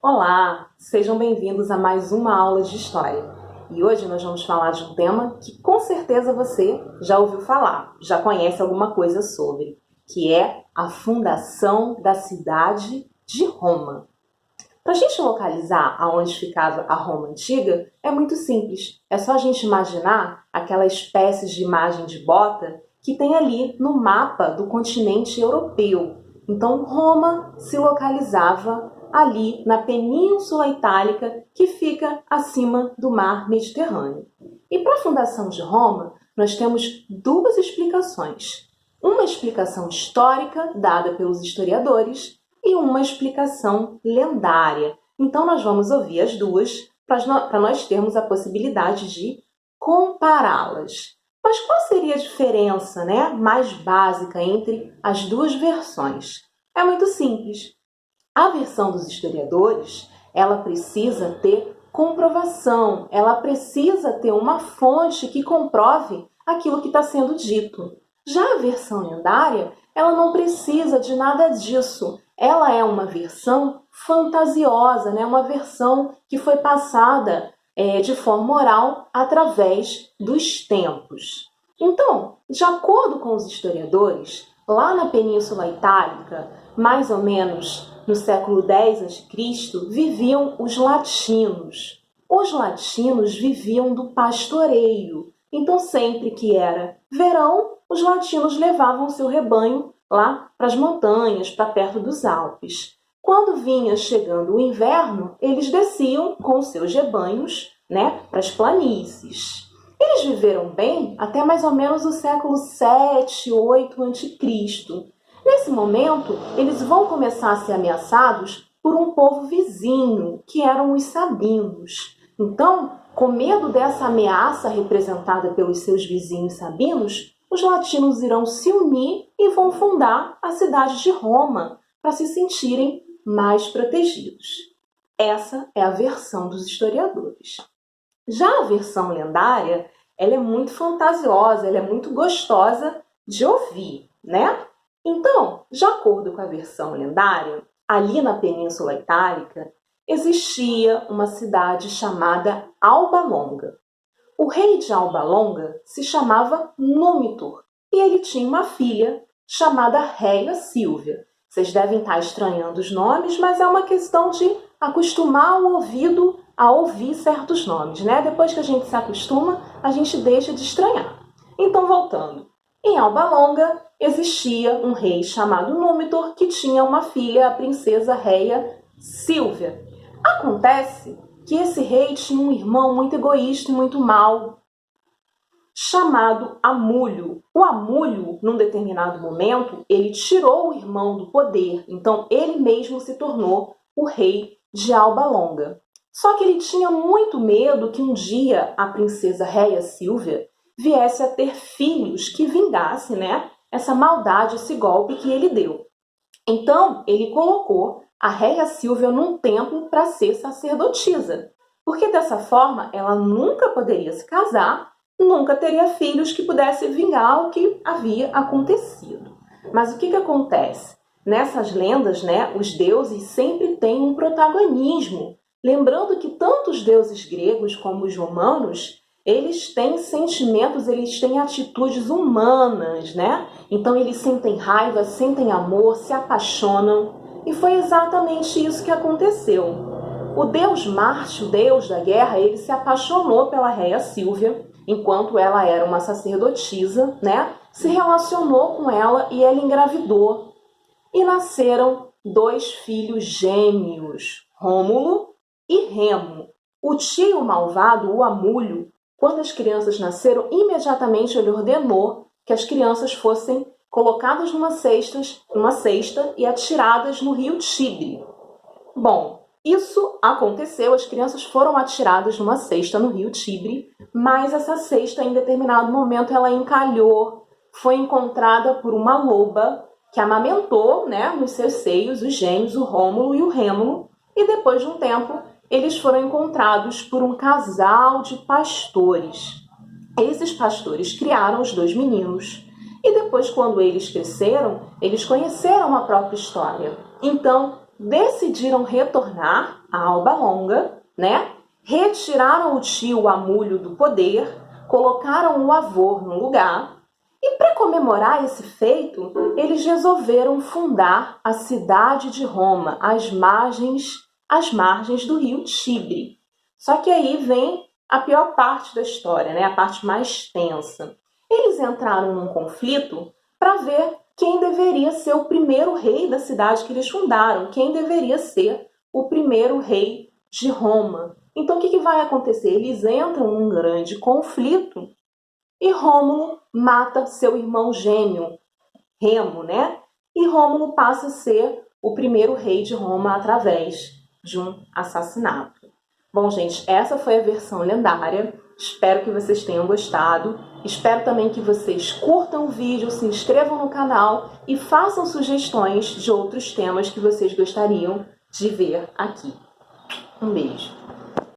Olá, sejam bem-vindos a mais uma aula de História. E hoje nós vamos falar de um tema que com certeza você já ouviu falar, já conhece alguma coisa sobre, que é a fundação da cidade de Roma. Para a gente localizar aonde ficava a Roma antiga, é muito simples. É só a gente imaginar aquela espécie de imagem de bota que tem ali no mapa do continente europeu. Então, Roma se localizava ali na Península Itálica, que fica acima do mar Mediterrâneo. E para a fundação de Roma, nós temos duas explicações. Uma explicação histórica, dada pelos historiadores, e uma explicação lendária. Então, nós vamos ouvir as duas para nós termos a possibilidade de compará-las. Mas qual seria a diferença, mais básica entre as duas versões? É muito simples. A versão dos historiadores, ela precisa ter comprovação, ela precisa ter uma fonte que comprove aquilo que está sendo dito. Já a versão lendária, ela não precisa de nada disso. Ela é uma versão fantasiosa, uma versão que foi passada de forma oral através dos tempos. Então, de acordo com os historiadores, lá na Península Itálica, mais ou menos no século X a.C., viviam os latinos. Os latinos viviam do pastoreio. Então, sempre que era verão, os latinos levavam seu rebanho lá para as montanhas, para perto dos Alpes. Quando vinha chegando o inverno, eles desciam com seus rebanhos para as planícies. Eles viveram bem até mais ou menos o século 7, 8 a.C. Nesse momento, eles vão começar a ser ameaçados por um povo vizinho, que eram os sabinos. Então, com medo dessa ameaça representada pelos seus vizinhos sabinos, os latinos irão se unir e vão fundar a cidade de Roma para se sentirem mais protegidos. Essa é a versão dos historiadores. Já a versão lendária, ela é muito fantasiosa, ela é muito gostosa de ouvir, Então, de acordo com a versão lendária, ali na Península Itálica, existia uma cidade chamada Alba Longa. O rei de Alba Longa se chamava Númitor e ele tinha uma filha chamada Réia Sílvia. Vocês devem estar estranhando os nomes, mas é uma questão de acostumar o ouvido a ouvir certos nomes, Depois que a gente se acostuma, a gente deixa de estranhar. Então, voltando. Em Alba Longa existia um rei chamado Númitor que tinha uma filha, a princesa Réia Sílvia. Acontece que esse rei tinha um irmão muito egoísta e muito mau, chamado Amulho. O Amulho, num determinado momento, ele tirou o irmão do poder, então ele mesmo se tornou o rei de Alba Longa. Só que ele tinha muito medo que um dia a princesa Réia Sílvia viesse a ter filhos que vingassem, essa maldade, esse golpe que ele deu. Então, ele colocou a Réia Sílvia num templo para ser sacerdotisa, porque dessa forma ela nunca poderia se casar, nunca teria filhos que pudessem vingar o que havia acontecido. Mas o que acontece? Nessas lendas, os deuses sempre têm um protagonismo. Lembrando que tanto os deuses gregos como os romanos, eles têm sentimentos, eles têm atitudes humanas, Então eles sentem raiva, sentem amor, se apaixonam. E foi exatamente isso que aconteceu. O deus Marte, o deus da guerra, ele se apaixonou pela Réia Sílvia, enquanto ela era uma sacerdotisa, Se relacionou com ela e ela engravidou. E nasceram 2 filhos gêmeos, Rômulo e Remo. O tio malvado, o Amulho, quando as crianças nasceram, imediatamente ele ordenou que as crianças fossem colocadas numa cesta e atiradas no rio Tigre. Bom, isso aconteceu, as crianças foram atiradas numa cesta no rio Tigre, mas essa cesta, em determinado momento, ela encalhou, foi encontrada por uma loba que amamentou, nos seus seios, os gêmeos, o Rômulo e o Rêmulo, e depois de um tempo, eles foram encontrados por um casal de pastores. Esses pastores criaram os 2 meninos. E depois, quando eles cresceram, eles conheceram a própria história. Então, decidiram retornar a Alba Longa, né? Retiraram o tio Amulho do poder, colocaram o avô no lugar e, para comemorar esse feito, eles resolveram fundar a cidade de Roma, às margens do rio Tibre. Só que aí vem a pior parte da história, né? A parte mais tensa. Eles entraram num conflito para ver quem deveria ser o primeiro rei da cidade que eles fundaram, quem deveria ser o primeiro rei de Roma. Então, o que vai acontecer? Eles entram num grande conflito e Rômulo mata seu irmão gêmeo, Remo, né? E Rômulo passa a ser o primeiro rei de Roma através de um assassinato. Bom, gente, essa foi a versão lendária. Espero que vocês tenham gostado. Espero também que vocês curtam o vídeo, se inscrevam no canal e façam sugestões de outros temas que vocês gostariam de ver aqui. Um beijo!